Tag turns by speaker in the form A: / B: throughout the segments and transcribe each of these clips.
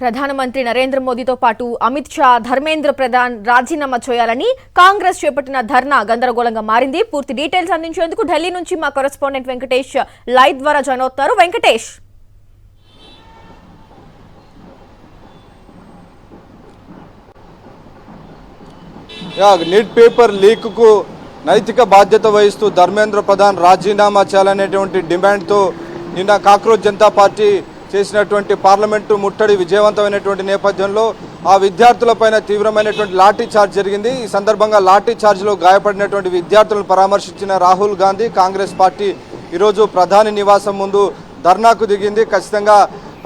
A: ప్రధానమంత్రి నరేంద్ర మోదీతో పాటు అమిత్ షా, ధర్మేంద్ర ప్రధాన్ రాజీనామా చేయాలని కాంగ్రెస్ చేపట్టిన ధర్నా గందరగోళంగా మారింది. పూర్తి డీటెయిల్స్ అందించేందుకు ఢిల్లీ నుంచి మా కరెస్పాండెంట్ వెంకటేష్ లైవ్ ద్వారా జాయిన్ అవుతున్నారు. వెంకటేష్,
B: నీట్ పేపర్ లీక్ కు నైతిక బాధ్యత వహిస్తూ ధర్మేంద్ర ప్రధాన్ రాజీనామా చేయాలనేటువంటి డిమాండ్తో నిన్న కాక్రోచ్ జనతా పార్టీ చేసినటువంటి పార్లమెంటు ముట్టడి విజయవంతమైనటువంటి నేపథ్యంలో ఆ విద్యార్థులపైన తీవ్రమైనటువంటి లాఠీ చార్జ్ జరిగింది. ఈ సందర్భంగా లాఠీ చార్జ్లో గాయపడినటువంటి విద్యార్థులను పరామర్శించిన రాహుల్ గాంధీ కాంగ్రెస్ పార్టీ ఈరోజు ప్రధాని నివాసం ముందు ధర్నాకు దిగింది. ఖచ్చితంగా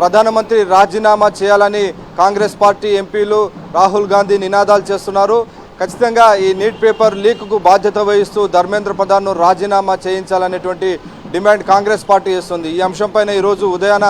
B: ప్రధానమంత్రి రాజీనామా చేయాలని కాంగ్రెస్ పార్టీ ఎంపీలు రాహుల్ గాంధీ నినాదాలు చేస్తున్నారు. ఖచ్చితంగా ఈ నీట్ పేపర్ లీక్కు బాధ్యత వహిస్తూ ధర్మేంద్ర ప్రధాన్ను రాజీనామా చేయించాలనేటువంటి డిమాండ్ కాంగ్రెస్ పార్టీ చేస్తుంది. ఈ అంశంపైన ఈరోజు ఉదయాన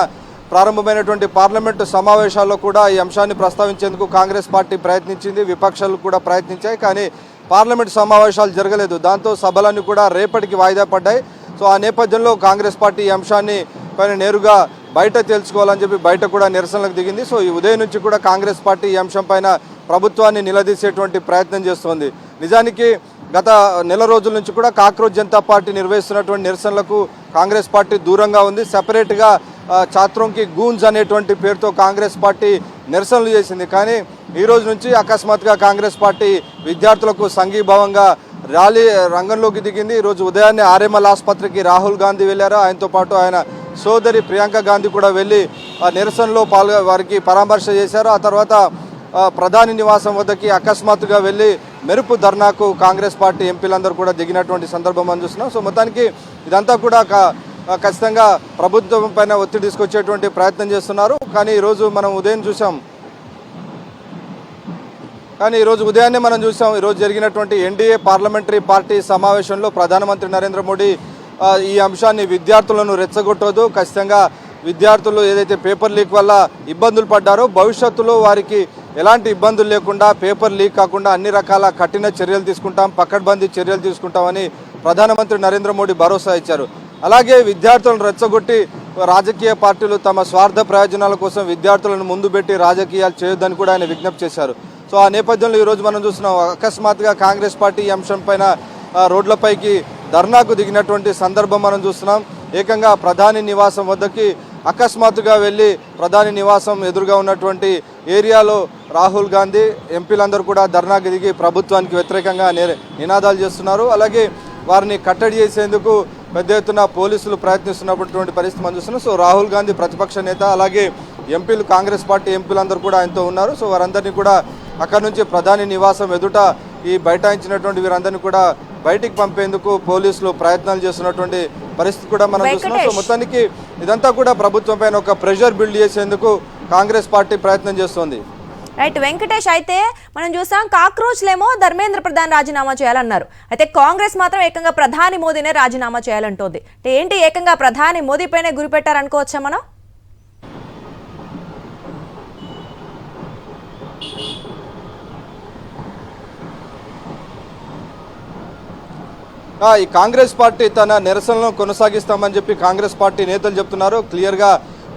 B: ప్రారంభమైనటువంటి పార్లమెంటు సమావేశాల్లో కూడా ఈ అంశాన్ని ప్రస్తావించేందుకు కాంగ్రెస్ పార్టీ ప్రయత్నించింది, విపక్షాలు కూడా ప్రయత్నించాయి. కానీ పార్లమెంటు సమావేశాలు జరగలేదు. దాంతో సభలన్నీ కూడా రేపటికి వాయిదా పడ్డాయి. సో ఆ నేపథ్యంలో కాంగ్రెస్ పార్టీ ఈ అంశాన్ని పైన నేరుగా బయట తెలుసుకోవాలని చెప్పి బయట కూడా నిరసనలకు దిగింది. సో ఈ ఉదయం నుంచి కూడా కాంగ్రెస్ పార్టీ ఈ అంశం పైన ప్రభుత్వాన్ని నిలదీసేటువంటి ప్రయత్నం చేస్తోంది. నిజానికి గత నెల రోజుల నుంచి కూడా కాక్రోచ్ జనతా పార్టీ నిర్వహిస్తున్నటువంటి నిరసనలకు కాంగ్రెస్ పార్టీ దూరంగా ఉంది. సెపరేట్గా ఛాత్రోంకి గూంజ్ అనేటువంటి పేరుతో కాంగ్రెస్ పార్టీ నిరసనలు చేసింది. కానీ ఈ రోజు నుంచి అకస్మాత్తుగా కాంగ్రెస్ పార్టీ విద్యార్థులకు సంఘీభావంగా ర్యాలీ రంగంలోకి దిగింది. ఈరోజు ఉదయాన్నే ఆర్ఎంఎల్ ఆసుపత్రికి రాహుల్ గాంధీ వెళ్ళారు. ఆయనతో పాటు ఆయన సోదరి ప్రియాంక గాంధీ కూడా వెళ్ళి ఆ నిరసనలో వారికి పరామర్శ చేశారు. ఆ తర్వాత ప్రధాని నివాసం వద్దకి అకస్మాత్తుగా వెళ్ళి మెరుపు ధర్నాకు కాంగ్రెస్ పార్టీ ఎంపీలందరూ కూడా దిగినటువంటి సందర్భం మనం చూస్తున్నాం. సో మొత్తానికి ఇదంతా కూడా ఖచ్చితంగా ప్రభుత్వం పైన ఒత్తిడి తీసుకొచ్చేటువంటి ప్రయత్నం చేస్తున్నారు. కానీ ఈరోజు మనం ఉదయం చూసాం, ఈరోజు జరిగినటువంటి ఎన్డీఏ పార్లమెంటరీ పార్టీ సమావేశంలో ప్రధానమంత్రి నరేంద్ర మోడీ ఈ అంశాన్ని విద్యార్థులను రెచ్చగొట్టదు, ఖచ్చితంగా విద్యార్థులు ఏదైతే పేపర్ లీక్ వల్ల ఇబ్బందులు పడ్డారో భవిష్యత్తులో వారికి ఎలాంటి ఇబ్బందులు లేకుండా, పేపర్ లీక్ కాకుండా అన్ని రకాల కఠిన చర్యలు తీసుకుంటాం, పకడ్బందీ చర్యలు తీసుకుంటామని ప్రధానమంత్రి నరేంద్ర మోడీ భరోసా ఇచ్చారు. అలాగే విద్యార్థులను రెచ్చగొట్టి రాజకీయ పార్టీలు తమ స్వార్థ ప్రయోజనాల కోసం విద్యార్థులను ముందు పెట్టి రాజకీయాలు చేయొద్దని కూడా ఆయన విజ్ఞప్తి చేశారు. సో ఆ నేపథ్యంలో ఈరోజు మనం చూస్తున్నాం, అకస్మాత్తుగా కాంగ్రెస్ పార్టీ ఈ అంశం పైన రోడ్లపైకి ధర్నాకు దిగినటువంటి సందర్భం మనం చూస్తున్నాం. ఏకంగా ప్రధాని నివాసం వద్దకి అకస్మాత్తుగా వెళ్ళి ప్రధాని నివాసం ఎదురుగా ఉన్నటువంటి ఏరియాలో రాహుల్ గాంధీ ఎంపీలందరూ కూడా ధర్నాకు దిగి ప్రభుత్వానికి వ్యతిరేకంగా నినాదాలు చేస్తున్నారు. అలాగే వారిని కట్టడి చేసేందుకు పెద్ద ఎత్తున పోలీసులు ప్రయత్నిస్తున్నటువంటి పరిస్థితి మనం చూస్తున్నాం. సో రాహుల్ గాంధీ ప్రతిపక్ష నేత, అలాగే ఎంపీలు, కాంగ్రెస్ పార్టీ ఎంపీలందరూ కూడా ఆయనతో ఉన్నారు. సో వారందరినీ కూడా అక్కడి నుంచి ప్రధాని నివాసం ఎదుట ఈ బైఠాయించినటువంటి వీరందరినీ కూడా బయటికి పంపేందుకు పోలీసులు ప్రయత్నాలు చేస్తున్నటువంటి పరిస్థితి కూడా మనం చూస్తున్నాం. సో మొత్తానికి ఇదంతా కూడా ప్రభుత్వం పైన ఒక ప్రెషర్ బిల్డ్ చేసేందుకు కాంగ్రెస్ పార్టీ ప్రయత్నం చేస్తోంది.
A: రైట్ వెంకటేష్, అయితే మనం చూసాం కాక్రోచ్లేమో ధర్మేంద్ర ప్రధాన్ రాజీనామా చేయాలన్నారు, అయితే కాంగ్రెస్ మాత్రం ఏకంగా ప్రధాని మోదీనే రాజీనామా చేయాలంటోంది. ఏంటి, ఏకంగా ప్రధాని మోదీ పైనే గురిపెట్టారనుకోవచ్చా మనం?
B: ఈ కాంగ్రెస్ పార్టీ తన నిరసనలను కొనసాగిస్తామని చెప్పి కాంగ్రెస్ పార్టీ నేతలు చెప్తున్నారు. క్లియర్గా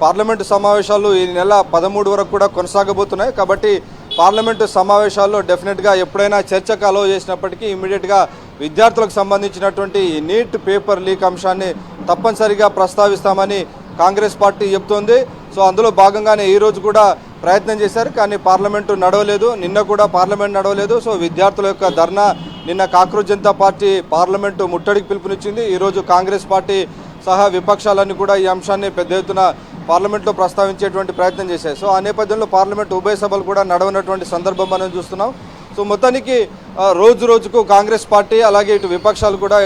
B: పార్లమెంటు సమావేశాలు ఈ నెల 13 వరకు కూడా కొనసాగబోతున్నాయి. కాబట్టి పార్లమెంటు సమావేశాల్లో డెఫినెట్గా ఎప్పుడైనా చర్చకు అలో చేసినప్పటికీ ఇమీడియట్గా విద్యార్థులకు సంబంధించినటువంటి ఈ నీట్ పేపర్ లీక్ అంశాన్ని తప్పనిసరిగా ప్రస్తావిస్తామని కాంగ్రెస్ పార్టీ చెప్తోంది. సో అందులో భాగంగానే ఈరోజు కూడా ప్రయత్నం చేశారు, కానీ పార్లమెంటు నడవలేదు. నిన్న కూడా పార్లమెంట్ నడవలేదు. సో విద్యార్థుల యొక్క ధర్నా నిన్న కాక్రోచ్ జనతా పార్టీ పార్లమెంటు ముట్టడికి పిలుపునిచ్చింది. ఈరోజు కాంగ్రెస్ పార్టీ సహా విపక్షాలన్నీ కూడా ఈ అంశాన్ని పెద్ద ఎత్తున పార్లమెంట్లో ప్రస్తావించేటువంటి ప్రయత్నం చేశాయి. సో ఆ నేపథ్యంలో పార్లమెంటు ఉభయ సభలు కూడా నడవనటువంటి సందర్భం మనం చూస్తున్నాం. సో మొత్తానికి రోజుకు కాంగ్రెస్ పార్టీ అలాగే ఇటు విపక్షాలు కూడా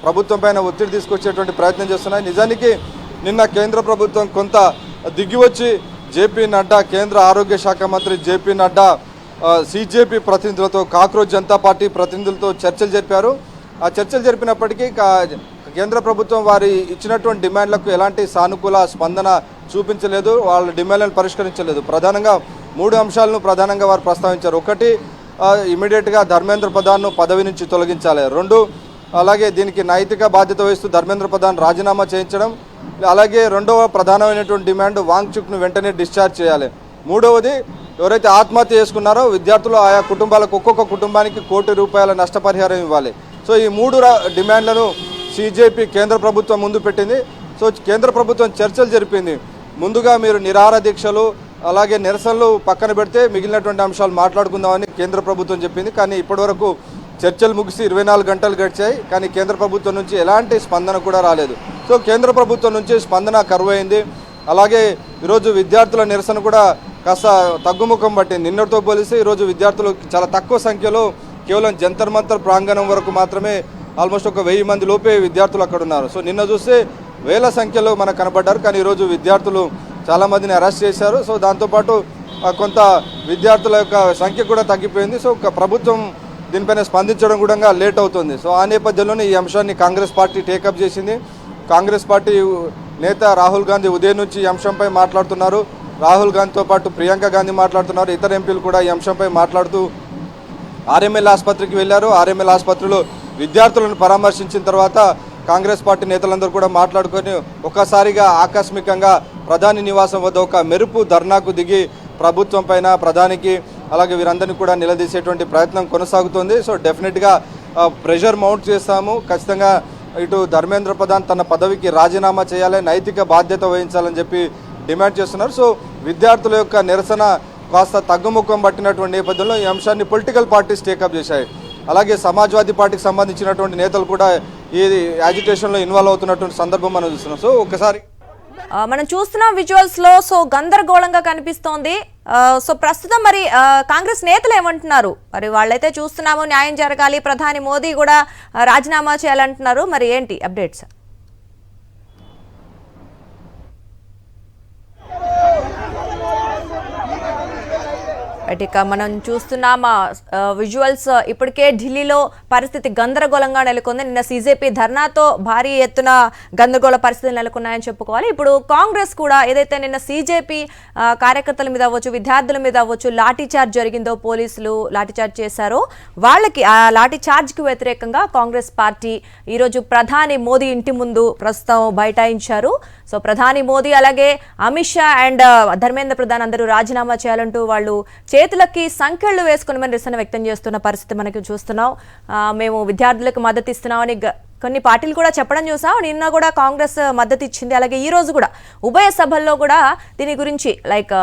B: ప్రభుత్వం పైన ఒత్తిడి తీసుకొచ్చేటువంటి ప్రయత్నం చేస్తున్నాయి. నిజానికి నిన్న కేంద్ర ప్రభుత్వం కొంత దిగివచ్చి జేపీ నడ్డా, కేంద్ర ఆరోగ్య శాఖ మంత్రి జేపీ నడ్డా సిజేపీ ప్రతినిధులతో, కాక్రోచ్ జనతా పార్టీ ప్రతినిధులతో చర్చలు జరిపారు. ఆ చర్చలు జరిపినప్పటికీ కేంద్ర ప్రభుత్వం వారి ఇచ్చినటువంటి డిమాండ్లకు ఎలాంటి సానుకూల స్పందన చూపించలేదు, వాళ్ళ డిమాండ్లను పరిష్కరించలేదు. ప్రధానంగా 3 అంశాలను ప్రధానంగా వారు ప్రస్తావించారు. ఒకటి, ఇమీడియట్గా ధర్మేంద్ర ప్రధాన్ను పదవి నుంచి తొలగించాలి. 2, అలాగే దీనికి నైతిక బాధ్యత వహిస్తూ ధర్మేంద్ర ప్రధాన్ రాజీనామా చేయించడం. అలాగే రెండవ ప్రధానమైనటువంటి డిమాండ్ వాంగ్చుక్ను వెంటనే డిశ్చార్జ్ చేయాలి. మూడవది ఎవరైతే ఆత్మహత్య చేసుకున్నారో విద్యార్థులు ఆయా కుటుంబాలకు ఒక్కొక్క కుటుంబానికి ₹1,00,00,000 నష్టపరిహారం ఇవ్వాలి. సో ఈ 3 డిమాండ్లను సిజేపీ కేంద్ర ప్రభుత్వం ముందు పెట్టింది. సో కేంద్ర ప్రభుత్వం చర్చలు జరిపింది. ముందుగా మీరు నిరాహార దీక్షలు అలాగే నిరసనలు పక్కన పెడితే మిగిలినటువంటి అంశాలు మాట్లాడుకుందామని కేంద్ర ప్రభుత్వం చెప్పింది. కానీ ఇప్పటివరకు చర్చలు ముగిసి 24 గంటలు గడిచాయి. కానీ కేంద్ర ప్రభుత్వం నుంచి ఎలాంటి స్పందన కూడా రాలేదు. సో కేంద్ర ప్రభుత్వం నుంచి స్పందన కరువైంది. అలాగే ఈరోజు విద్యార్థుల నిరసన కూడా కాస్త తగ్గుముఖం పట్టింది. నిన్నటితో పోలిస్తే ఈరోజు విద్యార్థులు చాలా తక్కువ సంఖ్యలో కేవలం జంతర్ మంతర్ ప్రాంగణం వరకు మాత్రమే ఆల్మోస్ట్ ఒక 1000 మంది లోపే విద్యార్థులు అక్కడ ఉన్నారు. సో నిన్న చూస్తే వేల సంఖ్యలో మనకు కనబడ్డారు. కానీ ఈరోజు విద్యార్థులు చాలామందిని అరెస్ట్ చేశారు. సో దాంతోపాటు కొంత విద్యార్థుల యొక్క సంఖ్య కూడా తగ్గిపోయింది. సో ప్రభుత్వం దీనిపైన స్పందించడం కూడా లేట్ అవుతుంది. సో ఆ నేపథ్యంలోనే ఈ అంశాన్ని కాంగ్రెస్ పార్టీ టేకప్ చేసింది. కాంగ్రెస్ పార్టీ నేత రాహుల్ గాంధీ ఉదయం నుంచి ఈ అంశంపై మాట్లాడుతున్నారు. రాహుల్ గాంధీతో పాటు ప్రియాంక గాంధీ మాట్లాడుతున్నారు. ఇతర ఎంపీలు కూడా ఈ అంశంపై మాట్లాడుతూ ఆర్ఎంఎల్ ఆసుపత్రికి వెళ్ళారు. ఆర్ఎంఎల్ ఆసుపత్రిలో విద్యార్థులను పరామర్శించిన తర్వాత కాంగ్రెస్ పార్టీ నేతలందరూ కూడా మాట్లాడుకొని ఒక్కసారిగా ఆకస్మికంగా ప్రధాని నివాసం వద్ద ఒక మెరుపు ధర్నాకు దిగి ప్రభుత్వం పైన ప్రధానికి అలాగే వీరందరినీ కూడా నిలదీసేటువంటి ప్రయత్నం కొనసాగుతుంది. సో డెఫినెట్గా ప్రెషర్ మౌంట్ చేస్తాము. ఖచ్చితంగా ఇటు ధర్మేంద్ర ప్రధాన్ తన పదవికి రాజీనామా చేయాలి, నైతిక బాధ్యత వహించాలని చెప్పి డిమాండ్ చేస్తున్నారు. సో విద్యార్థుల యొక్క నిరసన కాస్త తగ్గుముఖం పట్టినటువంటి నేపథ్యంలో ఈ అంశాన్ని పొలిటికల్ పార్టీస్ టేకప్ చేశాయి. అలాగే సమాజ్వాదీ పార్టీకి సంబంధించినటువంటి నేతలు కూడా ఈ యాజిటేషన్లో ఇన్వాల్వ్ అవుతున్నటువంటి సందర్భం మనం చూస్తున్నాం. సో ఒకసారి
A: మనం చూస్తున్నాం విజువల్స్ లో. సో గందరగోళంగా కనిపిస్తోంది. సో ప్రస్తుతం మరి కాంగ్రెస్ నేతలు ఏమంటున్నారు? మరి వాళ్ళైతే చూస్తున్నాము న్యాయం జరగాలి, ప్రధాని మోదీ కూడా రాజీనామా చేయాలంటున్నారు. మరి ఏంటి అప్డేట్స్? ఇక మనం చూస్తున్నాం విజువల్స్. ఇప్పటికే ఢిల్లీలో పరిస్థితి గందరగోళంగా నెలకొంది. నిన్న సిజేపీ ధర్నాతో భారీ ఎత్తున గందరగోళ పరిస్థితులు నెలకొన్నాయని చెప్పుకోవాలి. ఇప్పుడు కాంగ్రెస్ కూడా ఏదైతే నిన్న సిజేపీ కార్యకర్తల మీద అవ్వచ్చు, విద్యార్థుల మీద అవ్వచ్చు లాఠీ చార్జ్ జరిగిందో, పోలీసులు లాఠీ చార్జ్ చేశారో వాళ్ళకి ఆ లాఠీ చార్జ్కి వ్యతిరేకంగా కాంగ్రెస్ పార్టీ ఈరోజు ప్రధాని మోదీ ఇంటి ముందు ప్రస్తుతం బైఠాయించారు. సో ప్రధాని మోదీ అలాగే అమిత్ షా అండ్ ధర్మేంద్ర ప్రధాన్ అందరూ రాజీనామా చేయాలంటూ వాళ్ళు చేతులకి సంఖ్యలు వేసుకుని నిరసన వ్యక్తం చేస్తున్న పరిస్థితి మనకి చూస్తున్నాం. మేము విద్యార్థులకు మద్దతు ఇస్తున్నామని కొన్ని పార్టీలు కూడా చెప్పడం చూసాం. నిన్న కూడా కాంగ్రెస్ మద్దతు ఇచ్చింది. అలాగే ఈ రోజు కూడా ఉభయ సభల్లో కూడా దీని గురించి లైక్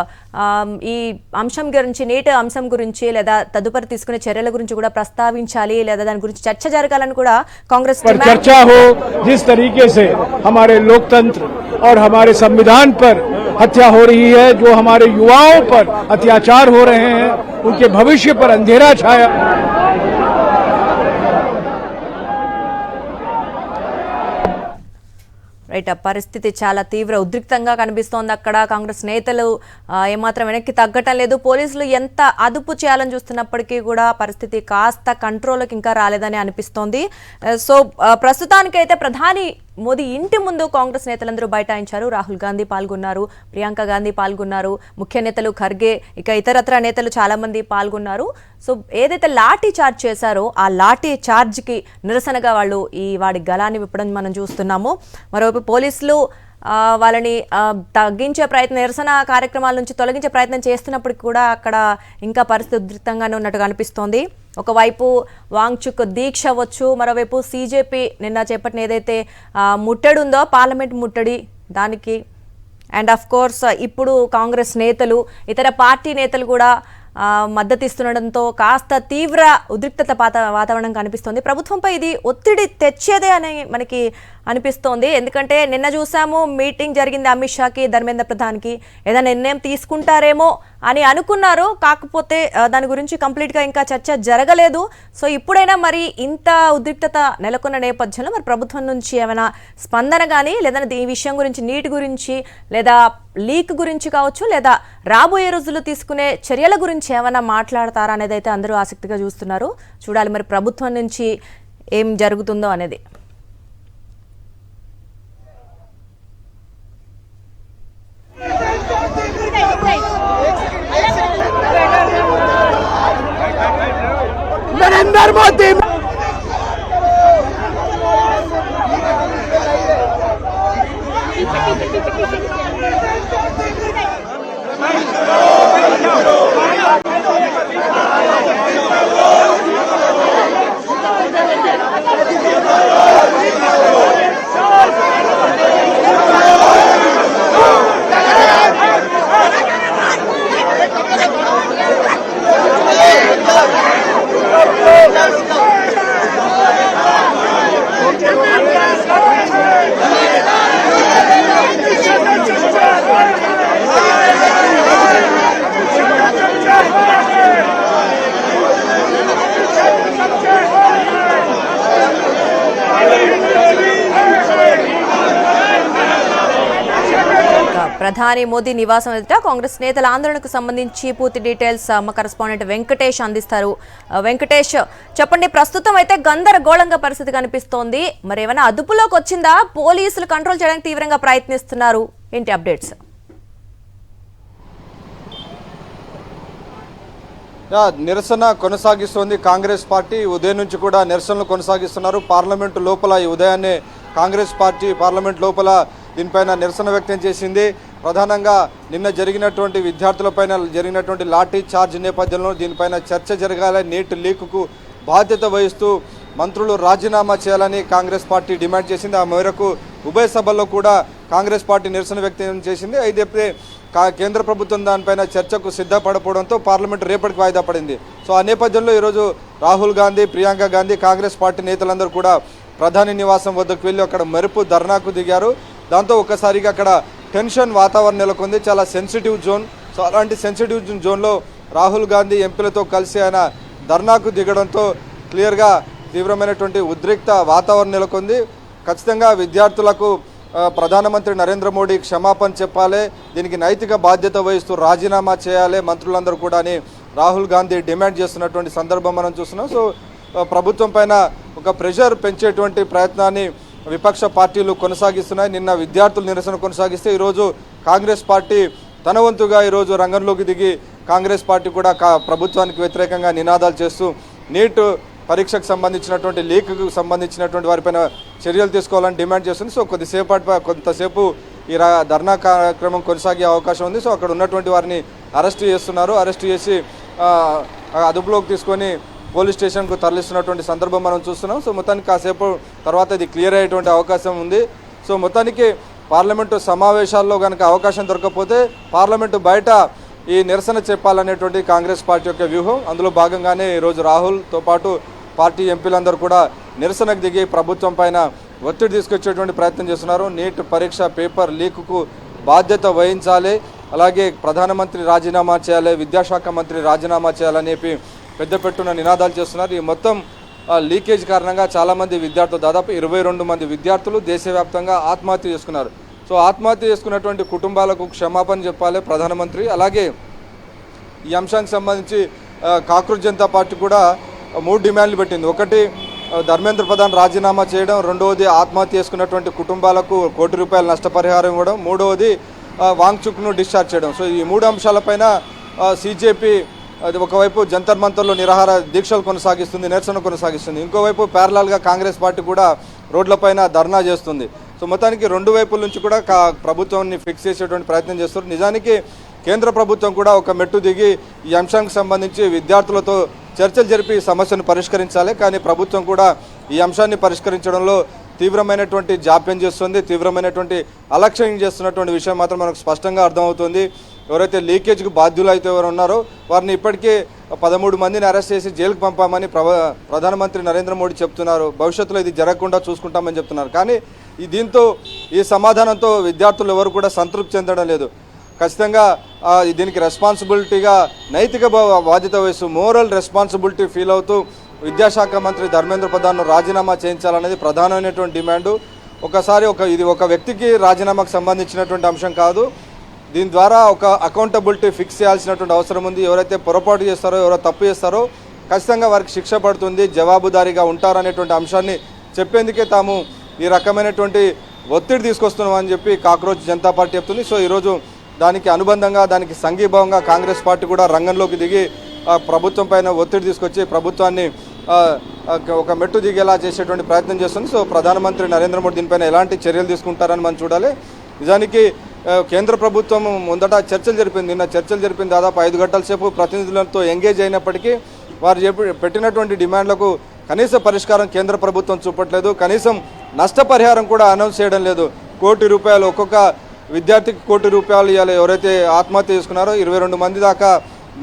A: ఈ అంశం గురించి, నీటి అంశం గురించి లేదా తదుపరి తీసుకునే చర్యల గురించి కూడా ప్రస్తావించాలి లేదా దాని గురించి చర్చ జరగాలని కూడా కాంగ్రెస్
C: चर्चा हो। जिस तरीके से हमारे लोकतंत्र और हमारे संविधान पर हत्या हो रही है, जो हमारे युवाओं पर अत्याचार हो रहे हैं, उनके भविष्य पर अंधेरा छाया।
A: రైట్, పరిస్థితి చాలా తీవ్ర ఉద్రిక్తంగా కనిపిస్తోంది. అక్కడ కాంగ్రెస్ నేతలు ఏమాత్రం వెనక్కి తగ్గటం లేదు. పోలీసులు ఎంత అదుపు చేయాలని చూస్తున్నప్పటికీ కూడా పరిస్థితి కాస్త కంట్రోల్కి ఇంకా రాలేదని అనిపిస్తోంది. సో ప్రస్తుతానికైతే ప్రధాని మోదీ ఇంటి ముందు కాంగ్రెస్ నేతలందరూ బైఠాయించారు. రాహుల్ గాంధీ పాల్గొన్నారు, ప్రియాంక గాంధీ పాల్గొన్నారు, ముఖ్య నేతలు ఖర్గే, ఇక ఇతరత్ర నేతలు చాలా మంది పాల్గొన్నారు. సో ఏదైతే లాఠీ చార్జ్ చేశారో ఆ లాఠీ చార్జ్కి నిరసనగా వాళ్ళు వాడి గలాన్ని విప్పడం మనం చూస్తున్నాము. మరోవైపు పోలీసులు వాళ్ళని తగ్గించే ప్రయత్నం, నిరసన కార్యక్రమాల నుంచి తొలగించే ప్రయత్నం చేస్తున్నప్పటికీ కూడా అక్కడ ఇంకా పరిస్థితి ఉద్రిక్తంగానే ఉన్నట్టుగా అనిపిస్తోంది. ఒకవైపు వాంగ్చుక్ దీక్ష అవ్వచ్చు, మరోవైపు సిజేపీ నిన్న చేపట్టిన ఏదైతే ముట్టడి ఉందో పార్లమెంట్ ముట్టడి దానికి, అండ్ ఆఫ్ కోర్స్ ఇప్పుడు కాంగ్రెస్ నేతలు ఇతర పార్టీ నేతలు కూడా మద్దతు ఇస్తుండడంతో కాస్త తీవ్ర ఉద్రిక్తత వాతావరణం కనిపిస్తోంది. ప్రభుత్వంపై ఇది ఒత్తిడి తెచ్చేదే అని మనకి అనిపిస్తోంది. ఎందుకంటే నిన్న చూసాము మీటింగ్ జరిగింది అమిత్ షాకి, ధర్మేంద్ర ప్రధాన్కి, ఏదైనా నిర్ణయం తీసుకుంటారేమో అని అనుకున్నారు. కాకపోతే దాని గురించి కంప్లీట్గా ఇంకా చర్చ జరగలేదు. సో ఇప్పుడైనా మరి ఇంత ఉద్రిక్తత నెలకొన్న నేపథ్యంలో మరి ప్రభుత్వం నుంచి ఏమైనా స్పందన కానీ లేదంటే ఈ విషయం గురించి, నీటి గురించి లేదా లీక్ గురించి కావచ్చు, లేదా రాబోయే రోజుల్లో తీసుకునే చర్యల గురించి ఏమైనా మాట్లాడతారా అనేది అయితే అందరూ ఆసక్తిగా చూస్తున్నారు. చూడాలి మరి ప్రభుత్వం నుంచి ఏం జరుగుతుందో అనేది.
C: Narendra Modi
D: Let's go! ప్రధాని మోదీ నివాసం ఎదుట కాంగ్రెస్ నేతల ఆందోళనకు సంబంధించి పూర్తి డీటెయిల్స్ మా కరెస్పాండెంట్ వెంకటేష్ అందిస్తారు. వెంకటేష్, చెప్పండి. ప్రస్తుతం అయితే గందరగోళంగా పరిస్థితి కనిపిస్తోంది. మరి ఏమైనా అదుపులోకి వచ్చిందా? పోలీసులు కంట్రోల్ చేయడానికి తీవ్రంగా ప్రయత్నిస్తున్నారు. ఏంటి అప్డేట్స్?
B: నిరసన కొనసాగిస్తోంది కాంగ్రెస్ పార్టీ. ఉదయం నుంచి కూడా నిరసనలు కొనసాగిస్తున్నారు. పార్లమెంటు లోపల ఈ ఉదయాన్నే కాంగ్రెస్ పార్టీ పార్లమెంట్ లోపల దీనిపైన నిరసన వ్యక్తం చేసింది. ప్రధానంగా నిన్న జరిగినటువంటి విద్యార్థులపైన జరిగినటువంటి లాఠీ చార్జ్ నేపథ్యంలో దీనిపైన చర్చ జరగాలి. నీట్ లీకుకు బాధ్యత వహిస్తూ మంత్రులు రాజీనామా చేయాలని కాంగ్రెస్ పార్టీ డిమాండ్ చేసింది. ఆ మేరకు ఉభయ సభల్లో కూడా కాంగ్రెస్ పార్టీ నిరసన వ్యక్తం చేసింది. అయితే కేంద్ర ప్రభుత్వం దానిపైన చర్చకు సిద్ధపడకపోవడంతో పార్లమెంటు రేపటికి వాయిదా పడింది. సో ఆ నేపథ్యంలో ఈరోజు రాహుల్ గాంధీ, ప్రియాంక గాంధీ, కాంగ్రెస్ పార్టీ నేతలందరూ కూడా ప్రధాని నివాసం వద్దకు వెళ్ళి అక్కడ మెరుపు ధర్నాకు దిగారు. దాంతో ఒక్కసారిగా అక్కడ టెన్షన్ వాతావరణం నెలకొంది. చాలా సెన్సిటివ్ జోన్. సో అలాంటి సెన్సిటివ్ జోన్లో రాహుల్ గాంధీ ఎంపీలతో కలిసి ఆయన ధర్నాకు దిగడంతో క్లియర్గా తీవ్రమైనటువంటి ఉద్రిక్త వాతావరణం నెలకొంది. ఖచ్చితంగా విద్యార్థులకు ప్రధానమంత్రి నరేంద్ర మోడీ క్షమాపణ చెప్పాలి, దీనికి నైతిక బాధ్యత వహిస్తూ రాజీనామా చేయాలి మంత్రులందరూ కూడా అని రాహుల్ గాంధీ డిమాండ్ చేస్తున్నటువంటి సందర్భం మనం చూస్తున్నాం. సో ప్రభుత్వం పైన ఒక ప్రెషర్ పెంచేటువంటి ప్రయత్నాన్ని విపక్ష పార్టీలు కొనసాగిస్తున్నాయి. నిన్న విద్యార్థులు నిరసన కొనసాగిస్తే ఈరోజు కాంగ్రెస్ పార్టీ తన వంతుగా ఈరోజు రంగంలోకి దిగి కాంగ్రెస్ పార్టీ కూడా ప్రభుత్వానికి వ్యతిరేకంగా నినాదాలు చేస్తూ నీట్ పరీక్షకు సంబంధించినటువంటి లీక్కు సంబంధించినటువంటి వారిపైన చర్యలు తీసుకోవాలని డిమాండ్ చేస్తుంది. సో కొంతసేపు ఈ ధర్నా కార్యక్రమం కొనసాగే అవకాశం ఉంది. సో అక్కడ ఉన్నటువంటి వారిని అరెస్ట్ చేస్తున్నారు. అరెస్ట్ చేసి అదుపులోకి తీసుకొని పోలీస్ స్టేషన్కు తరలిస్తున్నటువంటి సందర్భం మనం చూస్తున్నాం. సో మొత్తానికి కాసేపు తర్వాత ఇది క్లియర్ అయ్యేటువంటి అవకాశం ఉంది. సో మొత్తానికి పార్లమెంటు సమావేశాల్లో కనుక అవకాశం దొరకకపోతే పార్లమెంటు బయట ఈ నిరసన చెప్పాలనేటువంటి కాంగ్రెస్ పార్టీ యొక్క వ్యూహం. అందులో భాగంగానే ఈరోజు రాహుల్తో పాటు పార్టీ ఎంపీలందరూ కూడా నిరసనకు దిగి ప్రభుత్వం పైన ఒత్తిడి తీసుకొచ్చేటువంటి ప్రయత్నం చేస్తున్నారు. నీట్ పరీక్ష పేపర్ లీకుకు బాధ్యత వహించాలి, అలాగే ప్రధానమంత్రి రాజీనామా చేయాలి, విద్యాశాఖ మంత్రి రాజీనామా చేయాలని చెప్పి పెద్ద పెట్టున నినాదాలు చేస్తున్నారు. ఈ మొత్తం లీకేజ్ కారణంగా చాలామంది విద్యార్థులు, దాదాపు 22 మంది విద్యార్థులు దేశవ్యాప్తంగా ఆత్మహత్య చేసుకున్నారు. సో ఆత్మహత్య చేసుకున్నటువంటి కుటుంబాలకు క్షమాపణ చెప్పాలి ప్రధానమంత్రి. అలాగే ఈ అంశానికి సంబంధించి కాంగ్రెస్ జనతా పార్టీ కూడా 3 డిమాండ్లు పెట్టింది. ఒకటి, ధర్మేంద్ర ప్రధాన్ రాజీనామా చేయడం. రెండవది, ఆత్మహత్య చేసుకున్నటువంటి కుటుంబాలకు ₹1 కోటి నష్టపరిహారం ఇవ్వడం. మూడవది, వాంగ్చుక్ను డిశ్చార్జ్ చేయడం. సో ఈ 3 అంశాలపైన సీజేపీ అది ఒకవైపు జంతర్ మంతర్లో నిరాహార దీక్షలు కొనసాగిస్తుంది, నిరసన కొనసాగిస్తుంది. ఇంకోవైపు ప్యారలల్గా కాంగ్రెస్ పార్టీ కూడా రోడ్లపైన ధర్నా చేస్తుంది. సో మొత్తానికి 2 వైపుల నుంచి కూడా ప్రభుత్వాన్ని ఫిక్స్ చేసేటువంటి ప్రయత్నం చేస్తారు. నిజానికి కేంద్ర ప్రభుత్వం కూడా ఒక మెట్టు దిగి ఈ అంశానికి సంబంధించి విద్యార్థులతో చర్చలు జరిపి సమస్యను పరిష్కరించాలి. కానీ ప్రభుత్వం కూడా ఈ అంశాన్ని పరిష్కరించడంలో తీవ్రమైనటువంటి జాప్యం చేస్తుంది, తీవ్రమైనటువంటి అలక్ష్యం చేస్తున్నటువంటి విషయం మాత్రం మనకు స్పష్టంగా అర్థమవుతుంది. ఎవరైతే లీకేజ్కు బాధ్యులు అయితే ఎవరు ఉన్నారో వారిని ఇప్పటికే 13 మందిని అరెస్ట్ చేసి జైలుకు పంపామని ప్రధానమంత్రి నరేంద్ర మోడీ చెప్తున్నారు. భవిష్యత్తులో ఇది జరగకుండా చూసుకుంటామని చెప్తున్నారు. కానీ ఈ సమాధానంతో విద్యార్థులు ఎవరు కూడా సంతృప్తి చెందడం లేదు. ఖచ్చితంగా దీనికి రెస్పాన్సిబిలిటీగా నైతిక బాధ్యత వహిస్తూ మోరల్ రెస్పాన్సిబిలిటీ ఫీల్ అవుతూ విద్యాశాఖ మంత్రి ధర్మేంద్ర ప్రధాన్ను రాజీనామా చేయించాలనేది ప్రధానమైనటువంటి డిమాండు. ఇది ఒక వ్యక్తికి రాజీనామాకు సంబంధించినటువంటి అంశం కాదు. దీని ద్వారా ఒక అకౌంటబిలిటీ ఫిక్స్ చేయాల్సినటువంటి అవసరం ఉంది. ఎవరైతే పొరపాటు చేస్తారో, ఎవరో తప్పు చేస్తారో ఖచ్చితంగా వారికి శిక్ష పడుతుంది, జవాబుదారీగా ఉంటారనేటువంటి అంశాన్ని చెప్పేందుకే తాము ఈ రకమైనటువంటి ఒత్తిడి తీసుకొస్తున్నామని చెప్పి కాంగ్రెస్ జనతా పార్టీ చెప్తుంది. సో ఈరోజు దానికి అనుబంధంగా, దానికి సంఘీభావంగా కాంగ్రెస్ పార్టీ కూడా రంగంలోకి దిగి ప్రభుత్వం పైన ఒత్తిడి తీసుకొచ్చి ప్రభుత్వాన్ని ఒక మెట్టు దిగేలా చేసేటువంటి ప్రయత్నం చేస్తుంది. సో ప్రధానమంత్రి నరేంద్ర మోడీ దీనిపైన ఎలాంటి చర్యలు తీసుకుంటారని మనం చూడాలి. నిజానికి కేంద్ర ప్రభుత్వం ముందట చర్చలు జరిపింది. నిన్న చర్చలు జరిపింది. దాదాపు 5 గంటల సేపు ప్రతినిధులతో ఎంగేజ్ అయినప్పటికీ వారు పెట్టినటువంటి డిమాండ్లకు కనీస పరిష్కారం కేంద్ర ప్రభుత్వం చూపట్లేదు. కనీసం నష్టపరిహారం కూడా అనౌన్స్ చేయడం లేదు. ₹1 కోటి ఒక్కొక్క విద్యార్థికి ₹1 కోటి ఇవ్వాలి. ఎవరైతే ఆత్మహత్య చేసుకున్నారో 22 మంది దాకా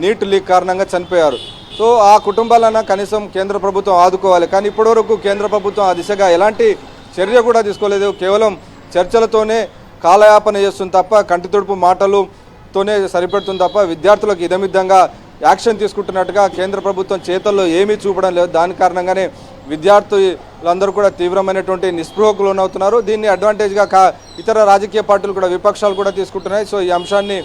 B: నీట్ లీక్ కారణంగా చనిపోయారు. సో ఆ కుటుంబాలన్నా కనీసం కేంద్ర ప్రభుత్వం ఆదుకోవాలి. కానీ ఇప్పటివరకు కేంద్ర ప్రభుత్వం ఆ దిశగా ఎలాంటి చర్య కూడా తీసుకోలేదు. కేవలం చర్చలతోనే కాలయాపన చేస్తుంది తప్ప, కంటి తుడుపు మాటలతోనే సరిపెడుతుంది తప్ప విద్యార్థులకు ఇదమిద్దంగా యాక్షన్ తీసుకుంటున్నట్టుగా కేంద్ర ప్రభుత్వం చేతల్లో ఏమీ చూపడం లేదు. దాని కారణంగానే వీళ్ళందరూ కూడా తీవ్రమైనటువంటి నిస్పృహకు లోనవుతున్నారు. దీన్ని అడ్వాంటేజ్గా ఇతర రాజకీయ పార్టీలు కూడా విపక్షాలు కూడా తీసుకుంటున్నాయి. సో ఈ అంశాన్ని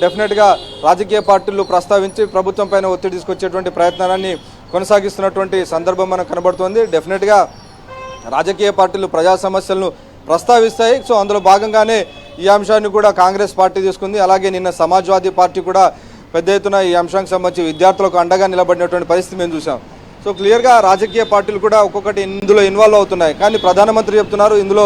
B: డెఫినెట్గా రాజకీయ పార్టీలు ప్రస్తావించి ప్రభుత్వం పైన ఒత్తిడి తీసుకొచ్చేటువంటి ప్రయత్నాన్ని కొనసాగిస్తున్నటువంటి సందర్భం మనకు కనబడుతోంది. డెఫినెట్గా రాజకీయ పార్టీలు ప్రజా సమస్యలను ప్రస్తావిస్తాయి. సో అందులో భాగంగానే ఈ అంశాన్ని కూడా కాంగ్రెస్ పార్టీ తీసుకుంది. అలాగే నిన్న సమాజ్వాదీ పార్టీ కూడా పెద్ద ఎత్తున ఈ అంశానికి సంబంధించి విద్యార్థులకు అండగా నిలబడినటువంటి పరిస్థితి మేము చూసాం. సో క్లియర్గా రాజకీయ పార్టీలు కూడా ఒక్కొక్కటి ఇందులో ఇన్వాల్వ్ అవుతున్నాయి. కానీ ప్రధానమంత్రి చెప్తున్నారు ఇందులో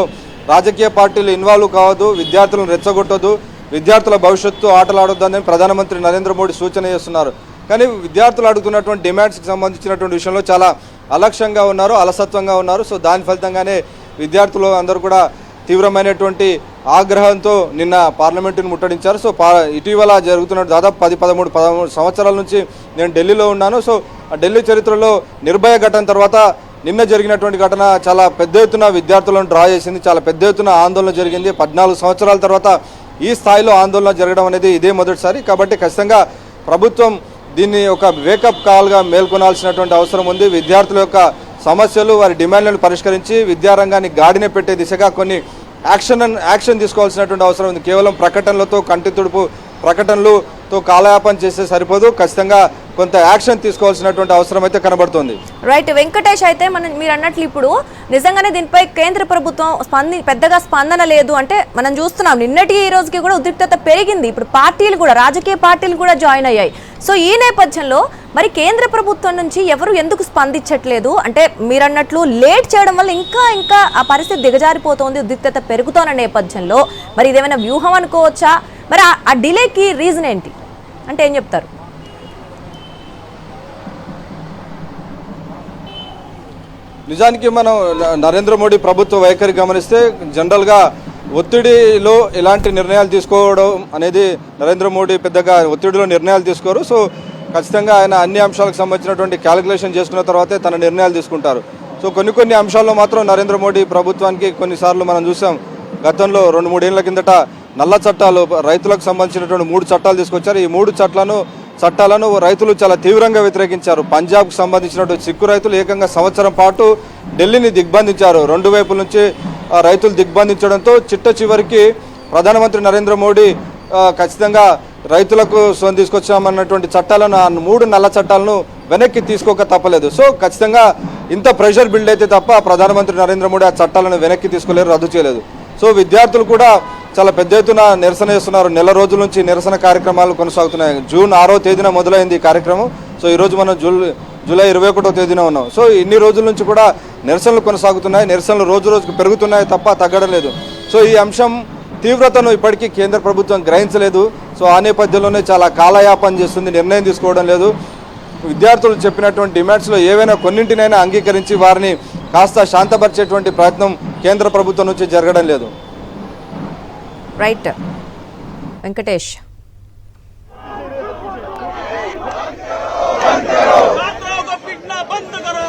B: రాజకీయ పార్టీలు ఇన్వాల్వ్ కావద్దు, విద్యార్థులను రెచ్చగొట్టొద్దు, విద్యార్థుల భవిష్యత్తు ఆటలాడొద్దని ప్రధానమంత్రి నరేంద్ర మోడీ సూచన చేస్తున్నారు. కానీ విద్యార్థులు అడుగుతున్నటువంటి డిమాండ్స్కి సంబంధించినటువంటి విషయంలో చాలా అలక్ష్యంగా ఉన్నారు, అలసత్వంగా ఉన్నారు. సో దాని ఫలితంగానే విద్యార్థులు అందరూ కూడా తీవ్రమైనటువంటి ఆగ్రహంతో నిన్న పార్లమెంటును ముట్టడించారు. సో ఇటీవల జరుగుతున్న దాదాపు 13 సంవత్సరాల నుంచి నేను ఢిల్లీలో ఉన్నాను. సో ఆ ఢిల్లీ చరిత్రలో నిర్భయ ఘటన తర్వాత నిన్న జరిగినటువంటి ఘటన చాలా పెద్ద ఎత్తున విద్యార్థులను డ్రా చేసింది, చాలా పెద్ద ఎత్తున ఆందోళన జరిగింది. 14 సంవత్సరాల తర్వాత ఈ స్థాయిలో ఆందోళన జరగడం అనేది ఇదే మొదటిసారి. కాబట్టి ఖచ్చితంగా ప్రభుత్వం దీన్ని ఒక వేకప్ కాల్గా మేల్కొనాల్సినటువంటి అవసరం ఉంది. విద్యార్థుల యొక్క సమస్యలు, వారి డిమాండ్లను పరిష్కరించి విద్యారంగాన్ని గాడిన పెట్టే దిశగా కొన్ని యాక్షన్ తీసుకోవాల్సినటువంటి అవసరం ఉంది. కేవలం ప్రకటనలతో కంటి తుడుపు ప్రకటనలతో కాలయాపన చేస్తే సరిపోదు, ఖచ్చితంగా కొంత యాక్షన్ తీసుకోవాల్సినటువంటి అవసరం అయితే కనబడుతుంది.
D: రైట్ వెంకటేష్, అయితే మీరు అన్నట్లు ఇప్పుడు నిజంగానే దీనిపై కేంద్ర ప్రభుత్వం పెద్దగా స్పందన లేదు అంటే మనం చూస్తున్నాం. నిన్నటి ఈ రోజుకి కూడా ఉద్రిక్తత పెరిగింది. ఇప్పుడు పార్టీలు కూడా, రాజకీయ పార్టీలు కూడా జాయిన్ అయ్యాయి. సో ఈ నేపథ్యంలో మరి కేంద్ర ప్రభుత్వం నుంచి ఎవరు ఎందుకు స్పందించట్లేదు? అంటే మీరు అన్నట్లు లేట్ చేయడం వల్ల ఇంకా ఆ పరిస్థితి దిగజారిపోతుంది, ఉద్రిక్తత పెరుగుతున్న నేపథ్యంలో మరి ఇదేమైనా వ్యూహం అనుకోవచ్చా? మరి ఆ డిలేకి రీజన్ ఏంటి అంటే ఏం చెప్తారు?
B: నిజానికి మనం నరేంద్ర మోడీ ప్రభుత్వ వైఖరి గమనిస్తే జనరల్గా ఒత్తిడిలో ఎలాంటి నిర్ణయాలు తీసుకోవడం అనేది నరేంద్ర మోడీ పెద్దగా ఒత్తిడిలో నిర్ణయాలు తీసుకోరు. సో ఖచ్చితంగా ఆయన అన్ని అంశాలకు సంబంధించినటువంటి క్యాలిక్యులేషన్ చేసుకున్న తర్వాతే తన నిర్ణయాలు తీసుకుంటారు. సో కొన్ని అంశాల్లో మాత్రం నరేంద్ర మోడీ ప్రభుత్వానికి కొన్నిసార్లు మనం చూసాం. గతంలో 2-3 ఏళ్ల కిందట నల్ల చట్టాలు, రైతులకు సంబంధించినటువంటి 3 చట్టాలు తీసుకొచ్చారు. ఈ 3 చట్టాలను రైతులు చాలా తీవ్రంగా వ్యతిరేకించారు. పంజాబ్కు సంబంధించినటువంటి సిక్కు రైతులు ఏకంగా సంవత్సరం పాటు ఢిల్లీని దిగ్బంధించారు. 2 వైపుల నుంచి రైతులు దిగ్బంధించడంతో చివరికి ప్రధానమంత్రి నరేంద్ర మోడీ ఖచ్చితంగా రైతులకు తీసుకొచ్చామన్నటువంటి చట్టాలను, 3 నల్ల చట్టాలను వెనక్కి తీసుకోక తప్పలేదు. సో ఖచ్చితంగా ఇంత ప్రెషర్ బిల్డ్ అయితే తప్ప ప్రధానమంత్రి నరేంద్ర మోడీ ఆ చట్టాలను వెనక్కి తీసుకోలేరు, రద్దు చేయలేదు. సో విద్యార్థులు కూడా చాలా పెద్ద ఎత్తున నిరసన చేస్తున్నారు. నెల రోజుల నుంచి నిరసన కార్యక్రమాలు కొనసాగుతున్నాయి. జూన్ 6వ తేదీన మొదలైంది ఈ కార్యక్రమం. సో ఈరోజు మనం జూలై 21వ తేదీన ఉన్నాం. సో ఇన్ని రోజుల నుంచి కూడా నిరసనలు కొనసాగుతున్నాయి. నిరసనలు రోజు రోజుకు పెరుగుతున్నాయి తప్ప తగ్గడం లేదు. సో ఈ అంశం తీవ్రతను ఇప్పటికీ కేంద్ర ప్రభుత్వం గ్రహించలేదు. సో ఆ నేపథ్యంలోనే చాలా కాలయాపన చేస్తుంది, నిర్ణయం తీసుకోవడం లేదు. విద్యార్థులు చెప్పినటువంటి డిమాండ్స్లో ఏవైనా కొన్నింటినైనా అంగీకరించి వారిని కాస్త శాంతపరిచేటువంటి ప్రయత్నం కేంద్ర ప్రభుత్వం నుంచి జరగడం లేదు.
D: రైట్ వెంకటేష్.
E: बंद करो